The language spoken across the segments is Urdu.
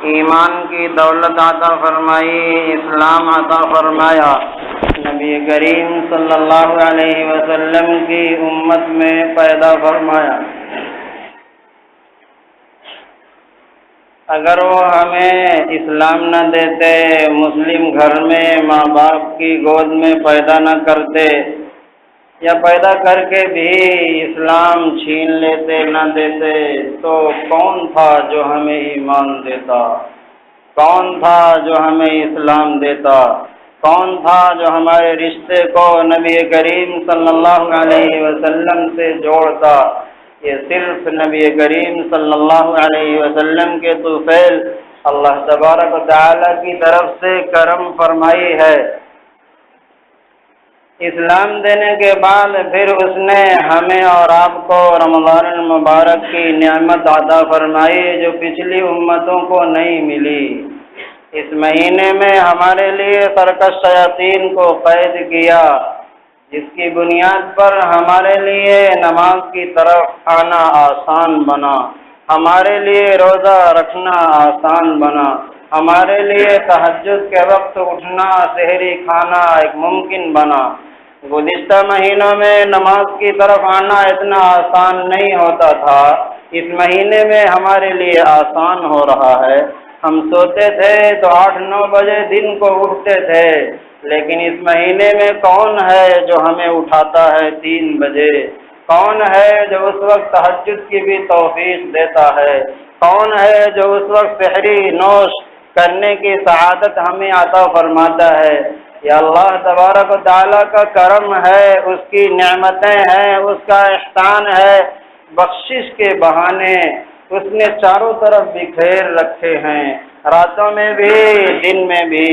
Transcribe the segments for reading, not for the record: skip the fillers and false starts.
ایمان کی دولت عطا فرمائی، اسلام عطا فرمایا، نبی کریم صلی اللہ علیہ وسلم کی امت میں پیدا فرمایا۔ اگر وہ ہمیں اسلام نہ دیتے، مسلم گھر میں ماں باپ کی گود میں پیدا نہ کرتے، یا پیدا کر کے بھی اسلام چھین لیتے نہ دیتے، تو کون تھا جو ہمیں ایمان دیتا؟ کون تھا جو ہمیں اسلام دیتا؟ کون تھا جو ہمارے رشتے کو نبی کریم صلی اللہ علیہ وسلم سے جوڑتا؟ یہ صرف نبی کریم صلی اللہ علیہ وسلم کے طفیل اللہ تبارک و تعالی کی طرف سے کرم فرمائی ہے۔ اسلام دینے کے بعد پھر اس نے ہمیں اور آپ کو رمضان المبارک کی نعمت عطا فرمائی جو پچھلی امتوں کو نہیں ملی۔ اس مہینے میں ہمارے لیے سرکش شیاطین کو قید کیا، جس کی بنیاد پر ہمارے لیے نماز کی طرف آنا آسان بنا، ہمارے لیے روزہ رکھنا آسان بنا، ہمارے لیے تہجد کے وقت اٹھنا، سحری کھانا ایک ممکن بنا۔ گزشتہ مہینوں میں نماز کی طرف آنا اتنا آسان نہیں ہوتا تھا، اس مہینے میں ہمارے لیے آسان ہو رہا ہے۔ ہم سوتے تھے تو 8-9 بجے دن کو اٹھتے تھے، لیکن اس مہینے میں کون ہے جو ہمیں اٹھاتا ہے 3 بجے؟ کون ہے جو اس وقت تہجد کی بھی توفیق دیتا ہے؟ کون ہے جو اس وقت سحری نوش کرنے کی سعادت ہمیں عطا فرماتا ہے؟ یہ اللہ تبارک و تعالیٰ کا کرم ہے، اس کی نعمتیں ہیں، اس کا احسان ہے، بخشش کے بہانے اس نے چاروں طرف بکھیر رکھے ہیں، راتوں میں بھی، دن میں بھی،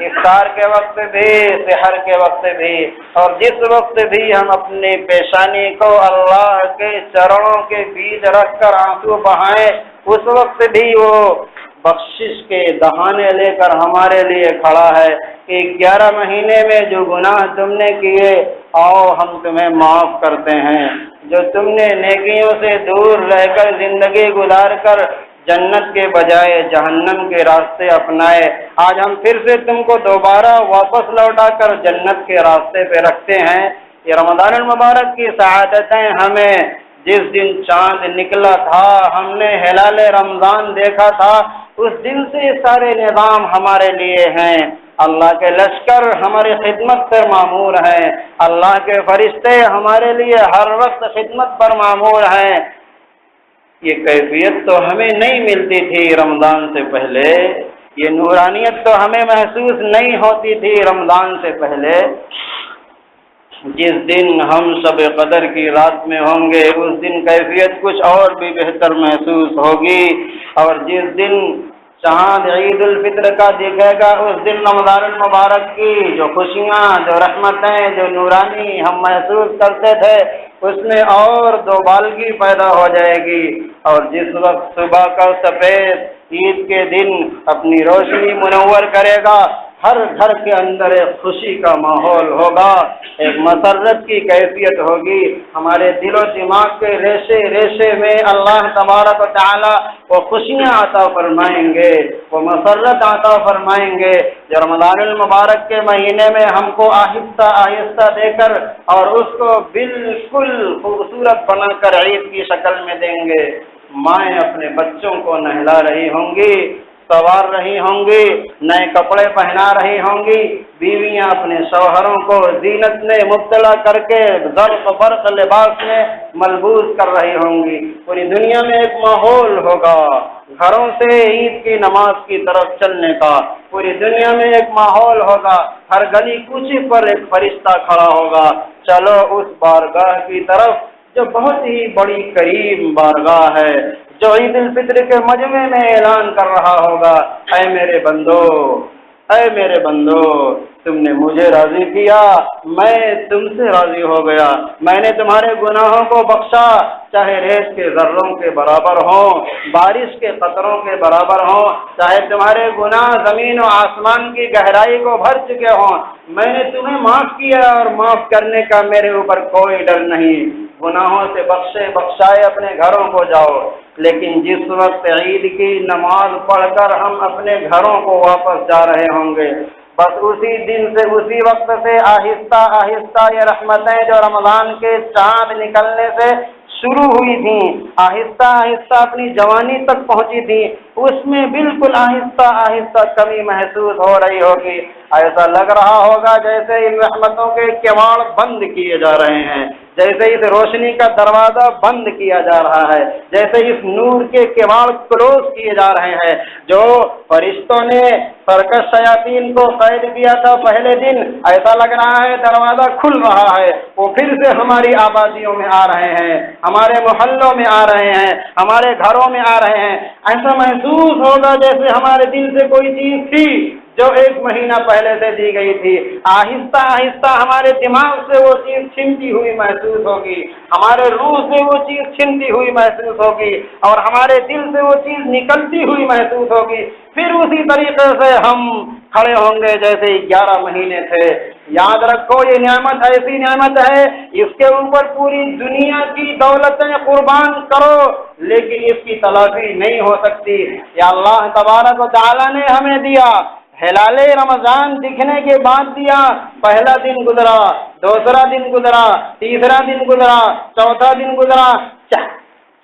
افطار کے وقت بھی، سحر کے وقت بھی، اور جس وقت بھی ہم اپنی پیشانی کو اللہ کے چرنوں کے بیچ رکھ کر آنسو بہائیں، اس وقت بھی وہ بخشش کے دہانے لے کر ہمارے لیے کھڑا ہے کہ 11 مہینے میں جو گناہ تم نے کیے آؤ ہم تمہیں معاف کرتے ہیں، جو تم نے نیکیوں سے دور رہ کر زندگی گزار کر جنت کے بجائے جہنم کے راستے اپنائے، آج ہم پھر سے تم کو دوبارہ واپس لوٹا کر جنت کے راستے پہ رکھتے ہیں۔ یہ رمضان المبارک کی سعادتیں ہمیں جس دن چاند نکلا تھا، ہم نے ہلال رمضان دیکھا تھا، اس دن سے سارے نظام ہمارے لیے ہیں۔ اللہ کے لشکر ہماری خدمت پر معمور ہیں، اللہ کے فرشتے ہمارے لیے ہر وقت خدمت پر معمور ہیں۔ یہ کیفیت تو ہمیں نہیں ملتی تھی رمضان سے پہلے، یہ نورانیت تو ہمیں محسوس نہیں ہوتی تھی رمضان سے پہلے۔ جس دن ہم شب قدر کی رات میں ہوں گے اس دن کیفیت کچھ اور بھی بہتر محسوس ہوگی، اور جس دن چاند عید الفطر کا دکھے گا اس دن رمضان المبارک کی جو خوشیاں، جو رحمتیں، جو نورانی ہم محسوس کرتے تھے اس میں اور دوبالگی پیدا ہو جائے گی۔ اور جس وقت صبح کا سفید عید کے دن اپنی روشنی منور کرے گا، ہر گھر کے اندر ایک خوشی کا ماحول ہوگا، ایک مسرت کی کیفیت ہوگی، ہمارے دل و دماغ کے ریشے ریشے میں اللہ تبارک و تعالی وہ خوشیاں عطا فرمائیں گے، وہ مسرت عطا فرمائیں گے جو رمضان المبارک کے مہینے میں ہم کو آہستہ آہستہ دے کر اور اس کو بالکل خوبصورت بنا کر عید کی شکل میں دیں گے۔ مائیں اپنے بچوں کو نہلا رہی ہوں گی، سوار رہی ہوں گی، نئے کپڑے پہنا رہی ہوں گی، بیویاں اپنے شوہروں کو زینت میں مبتلا کر کے زرق فرق لباس میں ملبوس کر رہی ہوں گی۔ پوری دنیا میں ایک ماحول ہوگا گھروں سے عید کی نماز کی طرف چلنے کا، پوری دنیا میں ایک ماحول ہوگا، ہر گلی کوچے پر ایک فرشتہ کھڑا ہوگا، چلو اس بارگاہ کی طرف جو بہت ہی بڑی کریم بارگاہ ہے، جو عید الفطر کے مجمع میں اعلان کر رہا ہوگا، اے میرے بندو، اے میرے بندو، تم نے مجھے راضی کیا، میں تم سے راضی ہو گیا، میں نے تمہارے گناہوں کو بخشا، چاہے ریت کے ذروں کے برابر ہوں، بارش کے قطروں کے برابر ہوں، چاہے تمہارے گناہ زمین و آسمان کی گہرائی کو بھر چکے ہوں، میں نے تمہیں معاف کیا اور معاف کرنے کا میرے اوپر کوئی ڈر نہیں۔ گناہوں سے بخشائے اپنے گھروں کو جاؤ، لیکن جس وقت عید کی نماز پڑھ کر ہم اپنے گھروں کو واپس جا رہے ہوں گے، بس اسی دن سے، اسی وقت سے آہستہ آہستہ یہ رحمتیں جو رمضان کے چاند نکلنے سے شروع ہوئی تھیں، آہستہ آہستہ اپنی جوانی تک پہنچی تھیں، اس میں بالکل آہستہ آہستہ کمی محسوس ہو رہی ہوگی۔ ایسا لگ رہا ہوگا جیسے ان رحمتوں کے کواڑ بند کیے جا رہے ہیں، جیسے اس روشنی کا دروازہ بند کیا جا رہا ہے، جیسے اس نور کے کواڑ کلوز کیے جا رہے ہیں۔ جو فرشتوں نے سرکش شیاطین کو قید کیا تھا پہلے دن، ایسا لگ رہا ہے دروازہ کھل رہا ہے، وہ پھر سے ہماری آبادیوں میں آ رہے ہیں، ہمارے محلوں میں آ رہے ہیں، ہمارے گھروں میں آ رہے ہیں۔ ایسا محسوس ہوگا جیسے ہمارے دل سے کوئی چیز تھی جو 1 مہینہ پہلے سے دی گئی تھی، آہستہ آہستہ ہمارے دماغ سے وہ چیز چھنتی ہوئی محسوس ہوگی، ہمارے روح سے وہ چیز چھنتی ہوئی محسوس ہوگی، اور ہمارے دل سے وہ چیز نکلتی ہوئی محسوس ہوگی۔ پھر اسی طریقے سے ہم کھڑے ہوں گے جیسے 11 مہینے تھے۔ یاد رکھو یہ نعمت ایسی نعمت ہے، اس کے اوپر پوری دنیا کی دولتیں قربان کرو لیکن اس کی تلافی نہیں ہو سکتی۔ یا اللہ تبارک و تعالیٰ نے ہمیں دیا، ہلال رمضان دکھنے کے بعد دیا، پہلا دن گزرا، دوسرا دن گزرا، تیسرا دن گزرا، چوتھا دن گزرا،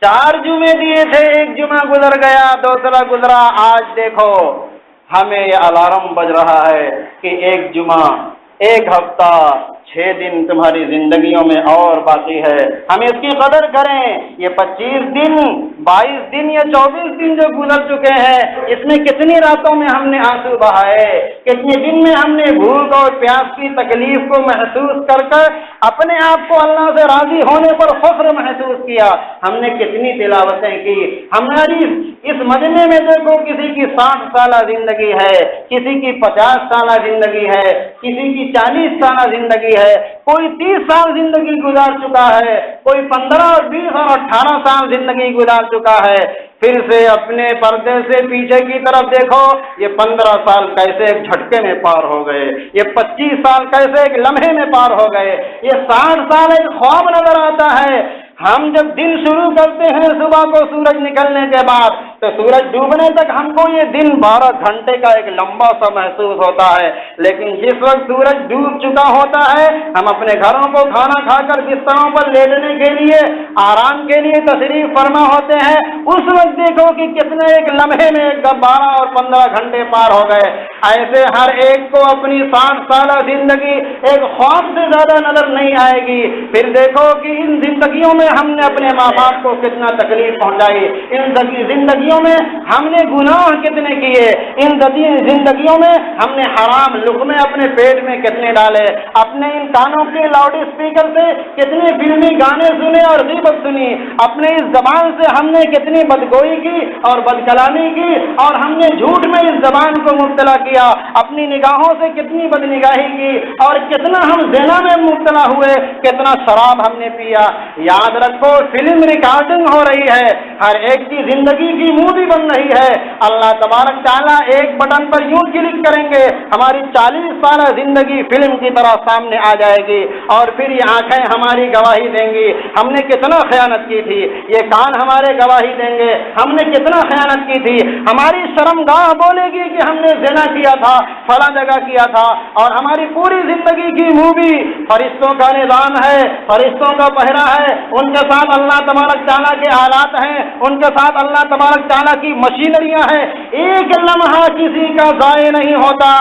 4 جمعے دیے تھے، 1 جمعہ گزر گیا، دوسرا گزرا، آج دیکھو ہمیں یہ الارم بج رہا ہے کہ 1 جمعہ، 1 ہفتہ، 6 دن تمہاری زندگیوں میں اور باقی ہے۔ ہم اس کی قدر کریں۔ یہ 25 دن، 22 دن یا 24 دن جو گزر چکے ہیں، اس میں کتنی راتوں میں ہم نے آنسو بہائے، کتنے دن میں ہم نے بھوک اور پیاس کی تکلیف کو محسوس کر کر اپنے آپ کو اللہ سے راضی ہونے پر فخر محسوس کیا، ہم نے کتنی تلاوتیں کی۔ ہماری اس مجمع میں دیکھو کسی کی 60 سالہ زندگی ہے، کسی کی 50 سالہ زندگی ہے، کسی کی 40 سالہ زندگی ہے، کوئی 30 سال زندگی گزار چکا ہے، کوئی 15 اور 20 اور 18 سال زندگی گزار چکا ہے۔ پھر سے اپنے پردے سے پیچھے کی طرف دیکھو، یہ 15 سال کیسے ایک جھٹکے میں پار ہو گئے، یہ 25 سال کیسے ایک لمحے میں پار ہو گئے، یہ 60 سال ایک خواب نظر آتا ہے۔ ہم جب دن شروع کرتے ہیں صبح کو سورج نکلنے کے بعد، تو سورج ڈوبنے تک ہم کو یہ دن 12 گھنٹے کا ایک لمبا سا محسوس ہوتا ہے، لیکن جس وقت سورج ڈوب چکا ہوتا ہے، ہم اپنے گھروں کو کھانا کھا کر بستروں پر لیٹنے کے لیے، آرام کے لیے تشریف فرما ہوتے ہیں، اس وقت دیکھو کہ کتنے ایک لمحے میں 12 اور 15 گھنٹے پار ہو گئے۔ ایسے ہر ایک کو اپنی 60 سالہ زندگی ایک خواب سے زیادہ نظر نہیں آئے گی۔ پھر دیکھو کہ ان زندگیوں میں ہم نے اپنے ماں باپ کو کتنا تکلیف پہنچائی، ان زندگیوں میں ہم نے گناہ کتنے کیے، ان زندگیوں میں ہم نے حرام لقمے اپنے پیٹ میں کتنے ڈالے، اپنے ان کانوں کے لاؤڈ اسپیکر سے کتنے فلمی گانے سنے اور غیبت سنی، اپنے اس زبان سے ہم نے کتنی بدگوئی کی اور بدکلامی کی، اور ہم نے جھوٹ میں اس زبان کو مبتلا کیا، اپنی نگاہوں سے کتنی بدنگاہی کی، اور کتنا ہم زنا میں مبتلا ہوئے، کتنا شراب ہم نے پیا۔ یاد رکھو فلم ریکارڈنگ ہو رہی ہے، ہر ایک کی زندگی کی مووی بن رہی ہے۔ اللہ تبارک تعالیٰ ایک بٹن پر یوں کلک کریں گے، ہماری 40 سالہ زندگی فلم کی طرح سامنے آ جائے گی، اور پھر یہ آنکھیں ہماری گواہی دیں گی ہم نے کتنا خیانت کی تھی، یہ کان ہمارے گواہی دیں گے ہم نے کتنا خیانت کی تھی، ہماری شرمگاہ بولے گی کہ ہم نے زنا کیا تھا، فلاں جگہ کیا تھا، اور ہماری پوری زندگی کی مووی فرشتوں کا نظام ہے، فرشتوں کا پہرا ہے، ان کے ساتھ اللہ تبارک تعالیٰ کے آلات ہیں، ان کے ساتھ اللہ تبارک تعالیٰ کی مشینریاں ہیں، ایک لمحہ کسی کا ضائع نہیں ہوتا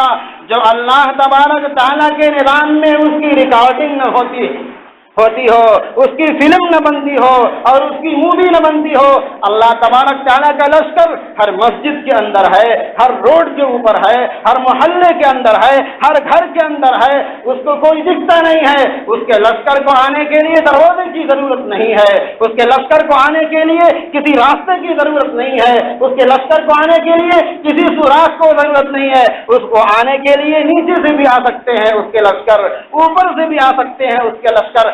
جو اللہ تبارک تعالیٰ کے نظام میں اس کی ریکارڈنگ نہ ہوتی ہو، اس کی فلم نہ بنتی ہو اور اس کی مووی نہ بنتی ہو۔ اللہ تبارک تعالیٰ کا لشکر ہر مسجد کے اندر ہے، ہر روڈ کے اوپر ہے، ہر محلے کے اندر ہے، ہر گھر کے اندر ہے، اس کو کوئی دکھتا نہیں ہے۔ اس کے لشکر کو آنے کے لیے دروازے کی ضرورت نہیں ہے، اس کے لشکر کو آنے کے لیے کسی راستے کی ضرورت نہیں ہے، اس کے لشکر کو آنے کے لیے کسی سوراخ کو ضرورت نہیں ہے، اس کو آنے کے لیے نیچے سے بھی آ سکتے ہیں اس کے لشکر، اوپر سے بھی آ سکتے ہیں اس کے لشکر،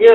یہ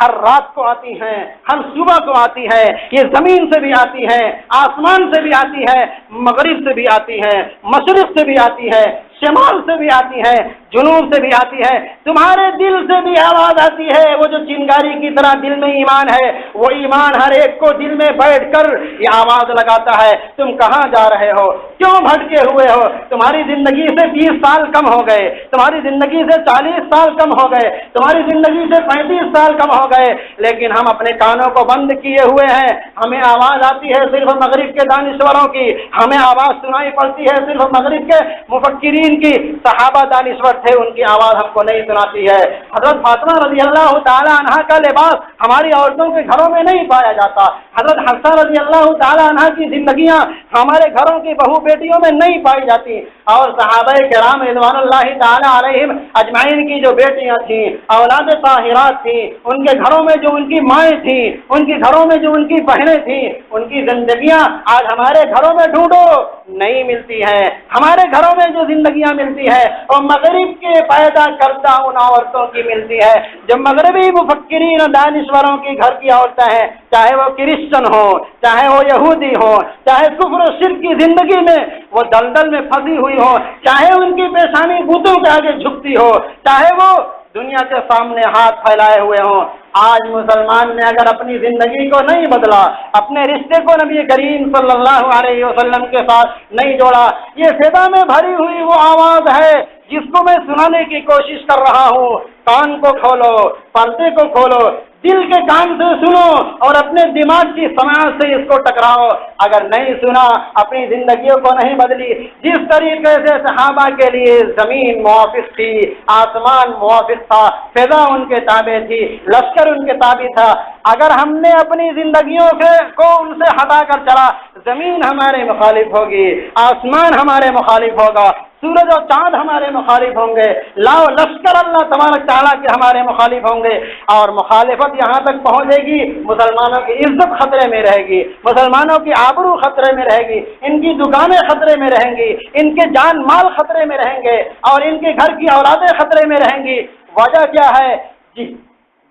ہر رات کو آتی ہیں، ہر صبح کو آتی ہے، یہ زمین سے بھی آتی ہے، آسمان سے بھی آتی ہے، مغرب سے بھی آتی ہے، مشرق سے بھی آتی ہے، شمال سے بھی آتی ہے، جنوب سے بھی آتی ہے، تمہارے دل سے بھی آواز آتی ہے۔ وہ جو چنگاری کی طرح دل میں ایمان ہے، وہ ایمان ہر ایک کو دل میں بیٹھ کر یہ آواز لگاتا ہے، تم کہاں جا رہے ہو، کیوں بھٹکے ہوئے ہو، تمہاری زندگی سے 20 سال کم ہو گئے، تمہاری زندگی سے 40 سال کم ہو گئے، تمہاری زندگی سے 35 سال کم ہو گئے، لیکن ہم اپنے کانوں کو بند کیے ہوئے ہیں۔ ہمیں آواز آتی ہے صرف مغرب کے دانشوروں کی، ہمیں آواز سنائی پڑتی ہے صرف مغرب کے مفکرین کی، صحابہ دانشور تھے، ان کی آواز ہم کو نہیں سناتی ہے۔ حضرت فاطمہ رضی اللہ تعالی عنہ کا لباس ہماری عورتوں کے گھروں میں نہیں پایا جاتا، حضرت حفصہ رضی اللہ تعالی عنہ کی زندگیاں ہمارے گھروں کی بہو بیٹیوں میں نہیں پائی جاتی، اور صحابہ کرام رضوان اللہ تعالی علیہم اجمعین کی جو بیٹیاں تھیں، اولاد طاہرات تھیں، ان کے گھروں میں جو ان کی مائیں تھیں، ان کے گھروں میں جو ان کی بہنیں تھیں، ان کی زندگیاں آج ہمارے گھروں میں ڈھونڈو نہیں ملتی ہیں۔ ہمارے گھروں میں جو زندگیاں ملتی ہے اور مغرب کے پیدا کردہ ان عورتوں کی ملتی ہے، جو مغربی مفکرین اور دانشوروں کی گھر کی عورتیں ہیں، چاہے وہ کرسچن ہو، چاہے وہ یہودی ہو، چاہے کفر و شرک کی زندگی میں وہ دلدل میں پھنسی ہوئی ہو، چاہے ان کی پیشانی بتوں کے آگے جھکتی ہو، چاہے وہ دنیا کے سامنے ہاتھ پھیلائے ہوئے ہوں، آج مسلمان نے اگر اپنی زندگی کو نہیں بدلا، اپنے رشتے کو نبی کریم صلی اللہ علیہ وسلم کے ساتھ نہیں جوڑا، یہ فضا میں بھری ہوئی وہ آواز ہے جس کو میں سنانے کی کوشش کر رہا ہوں۔ کان کو کھولو، پردے کو کھولو، دل کے کان سے سنو اور اپنے دماغ کی سماعت سے اس کو ٹکراؤ۔ اگر نہیں سنا، اپنی زندگیوں کو نہیں بدلی، جس طریقے سے صحابہ کے لیے زمین موافق تھی، آسمان موافق تھا، فضا ان کے تابع تھی، لشکر ان کے تابع تھا، اگر ہم نے اپنی زندگیوں کو ان سے ہٹا کر چلا، زمین ہمارے مخالف ہوگی، آسمان ہمارے مخالف ہوگا، سورج اور چاند ہمارے مخالف ہوں گے، لاؤ لشکر اللہ تبارک تعالیٰ کے ہمارے مخالف ہوں گے، اور مخالفت یہاں تک پہنچے گی مسلمانوں کی عزت خطرے میں رہے گی، مسلمانوں کی آبرو خطرے میں رہے گی، ان کی دکانیں خطرے میں رہیں گی، ان کے جان مال خطرے میں رہیں گے، اور ان کے گھر کی اولادیں خطرے میں رہیں گی۔ وجہ کیا ہے؟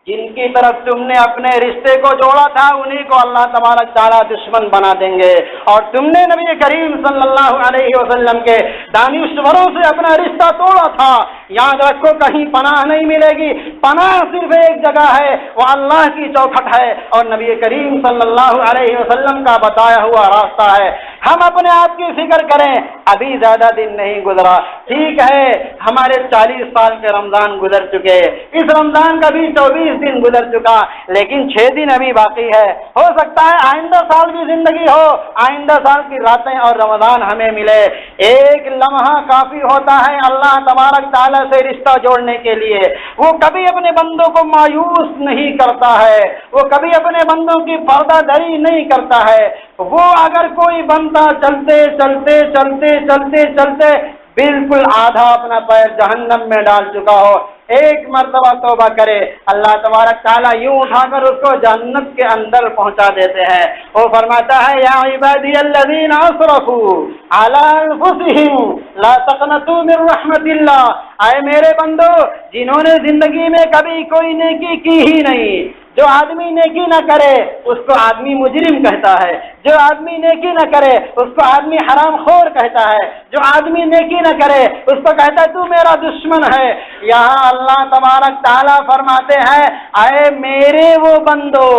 جن کی طرف تم نے اپنے رشتے کو جوڑا تھا، انہی کو اللہ تبارک تعالیٰ دشمن بنا دیں گے، اور تم نے نبی کریم صلی اللہ علیہ وسلم کے دانشوروں سے اپنا رشتہ توڑا تھا، یاد رکھو کہیں پناہ نہیں ملے گی، پناہ صرف ایک جگہ ہے، وہ اللہ کی چوکھٹ ہے اور نبی کریم صلی اللہ علیہ وسلم کا بتایا ہوا راستہ ہے۔ ہم اپنے آپ کی فکر کریں، ابھی زیادہ دن نہیں گزرا، ٹھیک ہے ہمارے 40 سال کے رمضان گزر چکے، اس رمضان کا بھی 24 دن گزر چکا، لیکن 6 دن ابھی باقی ہے، ہو سکتا ہے آئندہ سال کی زندگی ہو، آئندہ سال کی راتیں اور رمضان ہمیں ملے۔ ایک لمحہ کافی ہوتا ہے اللہ تبارک تعالیٰ سے رشتہ جوڑنے کے لیے، وہ کبھی اپنے بندوں کو مایوس نہیں کرتا ہے، وہ کبھی اپنے بندوں کی پردہ دری نہیں کرتا ہے، وہ اگر کوئی بندہ چلتے چلتے چلتے چلتے چلتے بالکل آدھا اپنا پیر جہنم میں ڈال چکا ہو، ایک مرتبہ توبہ کرے، اللہ تبارک تعالیٰ یوں اٹھا کر اس کو جنت کے اندر پہنچا دیتے ہیں۔ وہ فرماتا ہے یا عبادی الذین اسرفوا علی انفسہم لا تقنطوا من رحمت اللہ، اے میرے بندو جنہوں نے زندگی میں کبھی کوئی نیکی کی ہی نہیں، جو آدمی نیکی نہ کرے اس کو آدمی مجرم کہتا ہے، جو آدمی نیکی نہ کرے اس کو آدمی حرام خور کہتا ہے، جو آدمی نیکی نہ کرے اس کو کہتا ہے تو میرا دشمن ہے۔ یہاں اللہ تبارک تعالیٰ فرماتے ہیں اے میرے وہ بندو،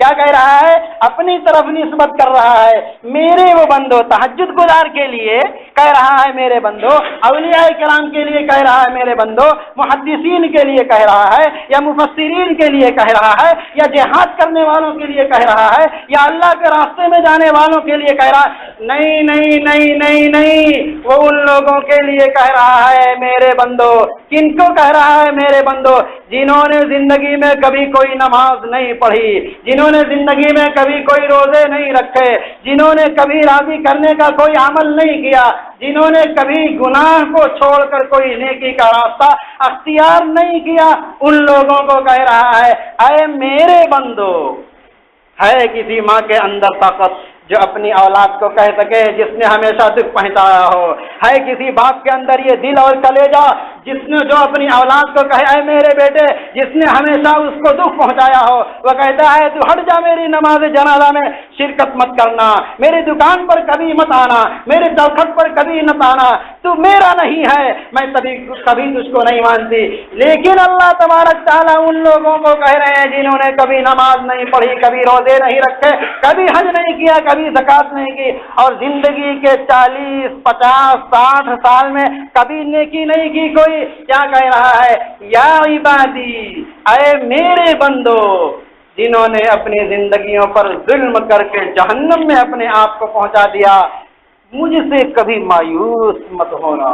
کیا کہہ رہا ہے؟ اپنی طرف نسبت کر رہا ہے، میرے وہ بندو، تہجد گزار کے لیے کہہ رہا ہے میرے بندو، اولیاء کرام کے لیے کہہ رہا ہے میرے بندو، محدثین کے لیے کہہ رہا ہے، یا مفسرین کے لیے کہہ رہا ہے، یا جہاد کرنے والوں کے لیے کہہ رہا ہے، یا اللہ کے راستے میں جانے والوں کے لیے کہہ رہا ہے، نہیں نہیں نہیں نہیں نہیں، وہ ان لوگوں کے لیے کہہ رہا ہے میرے بندو۔ کن کو کہہ رہا ہے میرے بندو؟ جنہوں نے زندگی میں کبھی کوئی نماز نہیں پڑھی، جنہوں نے زندگی میں کبھی کوئی روزے نہیں رکھے، جنہوں نے کبھی راضی کرنے کا کوئی عمل نہیں کیا، جنہوں نے کبھی گناہ کو چھوڑ کر کوئی نیکی کا راستہ اختیار نہیں کیا، ان لوگوں کو کہہ رہا ہے اے میرے بندو۔ ہے کسی ماں کے اندر طاقت، جو اپنی اولاد کو کہہ سکے جس نے ہمیشہ دکھ پہنچایا ہو. ہے کسی باپ کے اندر یہ دل اور کلیجہ جس نے جو اپنی اولاد کو کہے اے میرے بیٹے، جس نے ہمیشہ اس کو دکھ پہنچایا ہو، وہ کہتا ہے تو ہٹ جا، میری نماز جنازہ میں شرکت مت کرنا، میری دکان پر کبھی مت آنا، میرے چوکھٹ پر کبھی مت آنا، تو میرا نہیں ہے، میں کبھی تجھ کو نہیں مانتی. لیکن اللہ تبارک تعالیٰ ان لوگوں کو کہہ رہے ہیں جنہوں نے کبھی نماز نہیں پڑھی، کبھی روزے نہیں رکھے، کبھی حج نہیں کیا، کبھی زکات نہیں کی، اور زندگی کے 40 50 60 سال میں کبھی نیکی نہیں کی کوئی. کیا کہہ رہا ہے؟ یا عبادی، اے میرے بندو جنہوں نے اپنی زندگیوں پر ظلم کر کے جہنم میں اپنے آپ کو پہنچا دیا، مجھ سے کبھی مایوس مت ہونا.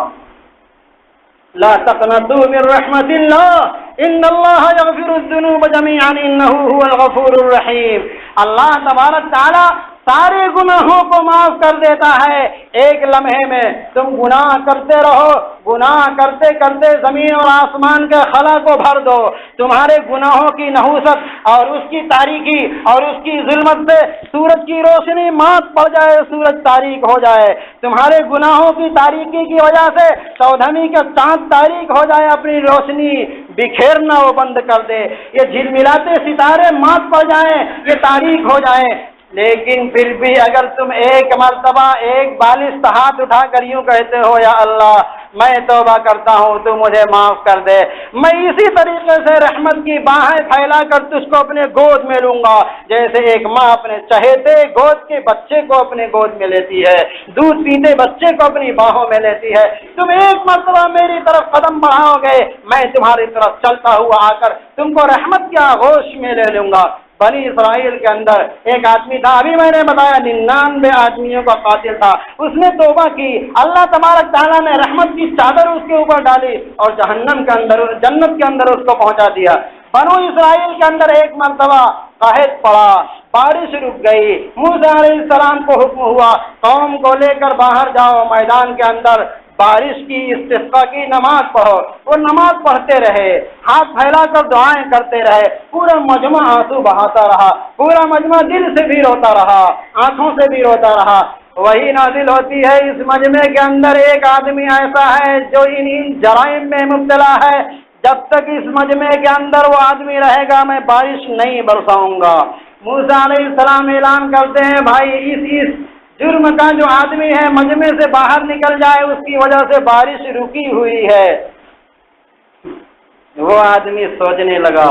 لا تقنطوا من رحمت اللہ ان اللہ یغفر الذنوب جميعا انہ هو الغفور الرحیم. اللہ تبارک تعالی سارے گناہوں کو معاف کر دیتا ہے. ایک لمحے میں تم گناہ کرتے رہو، گناہ کرتے کرتے زمین اور آسمان کے خلا کو بھر دو. تمہارے گناہوں کی نحوست اور اس کی تاریکی اور اس کی ظلمت سے سورج کی روشنی مات پڑ جائے، سورج تاریک ہو جائے. تمہارے گناہوں کی تاریکی کی وجہ سے چودھویں کا چاند تاریک ہو جائے، اپنی روشنی بکھیرنا وہ بند کر دے، یہ جھلملاتے ستارے مات پڑ جائیں، یہ تاریک ہو جائیں. لیکن پھر بھی اگر تم ایک مرتبہ ایک بالشت ہاتھ اٹھا کر یوں کہتے ہو یا اللہ میں توبہ کرتا ہوں تو مجھے معاف کر دے، میں اسی طریقے سے رحمت کی باہیں پھیلا کر تجھ کو اپنے گود میں لوں گا جیسے ایک ماں اپنے چہیتے گود کے بچے کو اپنے گود میں لیتی ہے، دودھ پیتے بچے کو اپنی باہوں میں لیتی ہے. تم ایک مرتبہ میری طرف قدم بڑھاؤ گے، میں تمہاری طرف چلتا ہوا آ کر تم کو رحمت کے آغوش میں لے لوں گا. بنی اسرائیل کے اندر ایک آدمی تھا، ابھی میں نے بتایا 99 آدمیوں کا قاتل تھا. اس نے توبہ کی، اللہ تبارک تعالیٰ نے رحمت کی چادر اس کے اوپر ڈالی اور جہنم کے اندر جنت کے اندر اس کو پہنچا دیا. بنو اسرائیل کے اندر ایک مرتبہ قحط پڑا، بارش رک گئی. موسیٰ علیہ السلام کو حکم ہوا قوم کو لے کر باہر جاؤ، میدان کے اندر بارش کی استسقاء کی نماز پڑھو. وہ نماز پڑھتے رہے، ہاتھ پھیلا کر دعائیں کرتے رہے. پورا مجمع آنسو بہاتا رہا، پورا مجمع دل سے بھی روتا رہا، آنکھوں سے بھی روتا رہا. وہی نازل ہوتی ہے اس مجمع کے اندر ایک آدمی ایسا ہے جو ان جرائم میں مبتلا ہے، جب تک اس مجمع کے اندر وہ آدمی رہے گا میں بارش نہیں برساؤں گا. موسیٰ علیہ السلام اعلان کرتے ہیں بھائی اس جرم کا جو آدمی ہے مجمع سے باہر نکل جائے، اس کی وجہ سے بارش رکی ہوئی ہے. وہ آدمی سوچنے لگا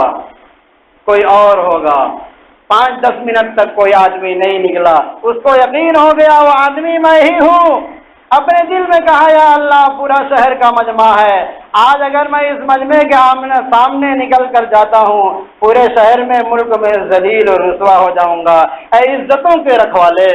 کوئی اور ہوگا. 5-10 منٹ تک کوئی آدمی نہیں نکلا. اس کو یقین ہو گیا وہ آدمی میں ہی ہوں. اپنے دل میں کہا یا اللہ پورا شہر کا مجمع ہے، آج اگر میں اس مجمع کے سامنے نکل کر جاتا ہوں پورے شہر میں ملک میں ذلیل اور رسوا ہو جاؤں گا. اے عزتوں کے رکھوالے،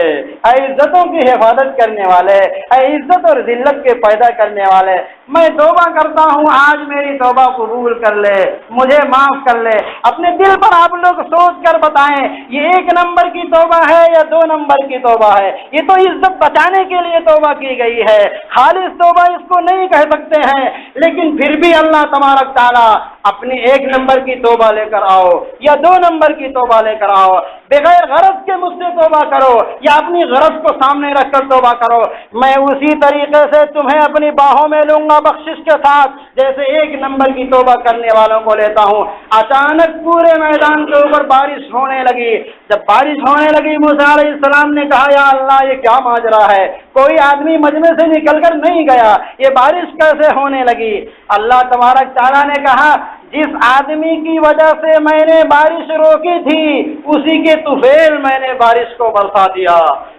اے عزتوں کی حفاظت کرنے والے، اے عزت اور ذلت کے پیدا کرنے والے، میں توبہ کرتا ہوں، آج میری توبہ قبول کر لے، مجھے معاف کر لے. اپنے دل پر آپ لوگ سوچ کر بتائیں یہ 1 نمبر کی توبہ ہے یا 2 نمبر کی توبہ ہے؟ یہ تو عزت بچانے کے لیے توبہ کی گئی ہے، خالص توبہ اس کو نہیں کہہ سکتے ہیں. لیکن پھر بھی اللہ تبارک تعالیٰ اپنی 1 نمبر کی توبہ لے کر آؤ یا 2 نمبر کی توبہ لے کر آؤ، بغیر غرض کے مجھ سے توبہ کرو یا اپنی غرض کو سامنے رکھ کر توبہ کرو، میں اسی طریقے سے تمہیں اپنی باہوں میں لوں گا بخشش کے ساتھ جیسے 1 نمبر کی توبہ کرنے والوں کو لیتا ہوں. اچانک پورے میدان کے اوپر بارش ہونے لگی. جب بارش ہونے لگی موسیٰ علیہ السلام نے کہا یا اللہ یہ کیا ماجرا ہے، کوئی آدمی مجمع سے نکل کر نہیں گیا، یہ بارش کیسے ہونے لگی؟ اللہ تبارک تعالیٰ نے کہا جس آدمی کی وجہ سے میں نے بارش روکی تھی اسی کے طفیل میں نے بارش کو برسا دیا.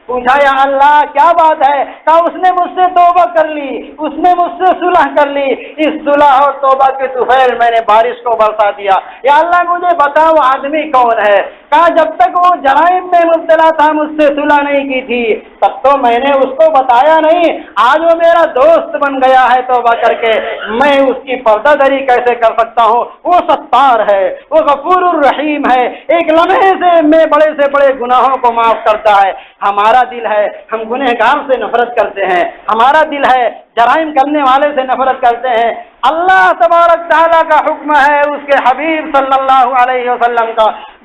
پوچھا یا اللہ کیا بات ہے؟ کہا اس نے مجھ سے توبہ کر لی، اس نے مجھ سے صلح کر لی، اس صلح اور توبہ کے طفیل میں نے بارش کو برسا دیا. یا اللہ مجھے بتا وہ آدمی کون ہے؟ کہا جب تک وہ جرائم میں مبتلا تھا مجھ سے صلح نہیں کی تھی تب تو میں نے اس کو بتایا نہیں، آج وہ میرا دوست بن گیا ہے توبہ کر کے، میں اس کی پردہ دری کیسے کر سکتا ہوں؟ وہ ستار ہے، وہ غفور الرحیم ہے، ایک لمحے سے بڑے سے بڑے گناہوں کو معاف کرتا ہے. ہمارا دل ہے ہم گنہگار سے نفرت کرتے ہیں، ہمارا دل ہے جرائم کرنے والے سے نفرت کرتے ہیں. اللہ تبارک تعالیٰ کا حکم ہے، اس کے حبیب صلی اللہ علیہ وسلم کا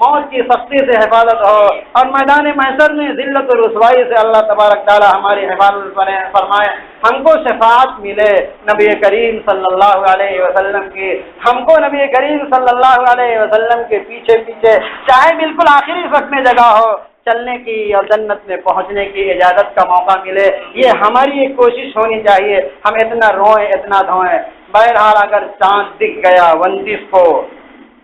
موت کی سختی سے حفاظت ہو، اور میدان محشر میں ذلت و رسوائی سے اللہ تبارک تعالی ہماری حفاظت فرمائے، ہم کو شفاعت ملے نبی کریم صلی اللہ علیہ وسلم کی، ہم کو نبی کریم صلی اللہ علیہ وسلم کے پیچھے پیچھے چاہے بالکل آخری وقت میں جگہ ہو چلنے کی اور جنت میں پہنچنے کی اجازت کا موقع ملے، یہ ہماری ایک کوشش ہونی چاہیے۔ ہم اتنا روئیں اتنا دھوئیں، بہرحال اگر چاند دکھ گیا 29 کو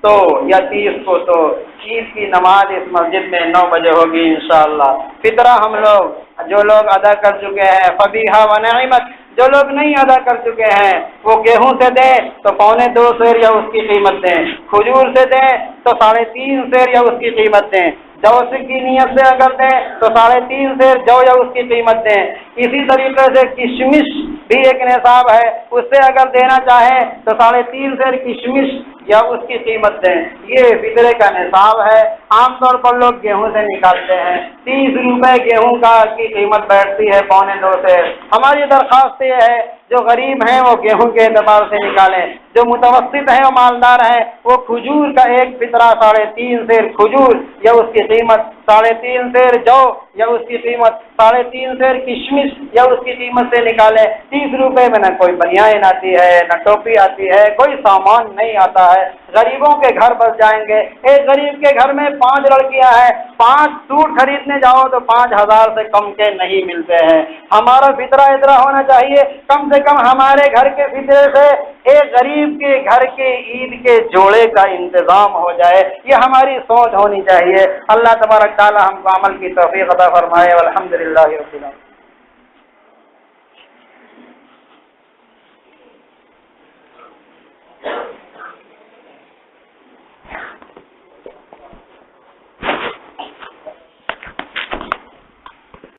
تو یا 30 کو تو عید کی نماز اس مسجد میں 9 بجے ہوگی انشاءاللہ۔ فطرہ ہم لوگ جو لوگ ادا کر چکے ہیں فبیہا و نعمت، جو لوگ نہیں ادا کر چکے ہیں وہ گیہوں سے دیں تو 2.25 سیر یا اس کی قیمت دیں، کھجور سے دیں تو 3.5 سیر یا اس کی قیمت دیں، جو کی نیت سے اگر دیں تو 3.5 سیر جو یا اس کی قیمت دیں۔ اسی طریقے سے کشمش بھی ایک نصاب ہے، اس سے اگر دینا چاہیں تو 3.5 سیر کشمش یا اس کی قیمت دیں۔ یہ فطرے کا نصاب ہے۔ عام طور پر لوگ گیہوں سے نکالتے ہیں، 30 روپے گیہوں کا کی قیمت بیٹھتی ہے 2.25 سیر۔ ہماری درخواست یہ ہے جو غریب ہیں وہ گیہوں کے اعتبار سے نکالیں، جو متوسط ہیں اور مالدار ہیں وہ کھجور کا ایک فطرہ 3.5 سیر کھجور یا اس کی قیمت، 3.5 سیر جو یا اس کی قیمت، 3.5 سیر کشمش یا اس کی قیمت سے نکالیں۔ 30 روپے میں نہ کوئی بنیان آتی ہے نہ ٹوپی آتی ہے، کوئی سامان نہیں آتا ہے، غریبوں کے گھر بس جائیں گے۔ ایک غریب کے گھر میں 5 لڑکیاں ہیں، 5 سوٹ خریدنے جاؤ تو 5,000 سے کم کے نہیں ملتے ہیں۔ ہمارا فطرہ اتنا ہونا چاہیے کم سے کم ہمارے گھر کے فطرے سے ایک غریب کے گھر کے عید کے جوڑے کا انتظام ہو جائے، یہ ہماری سوچ ہونی چاہیے۔ اللہ تبارک تعالی ہم کو عمل کی توفیق عطا فرمائے، والحمدللہ رب العالمین۔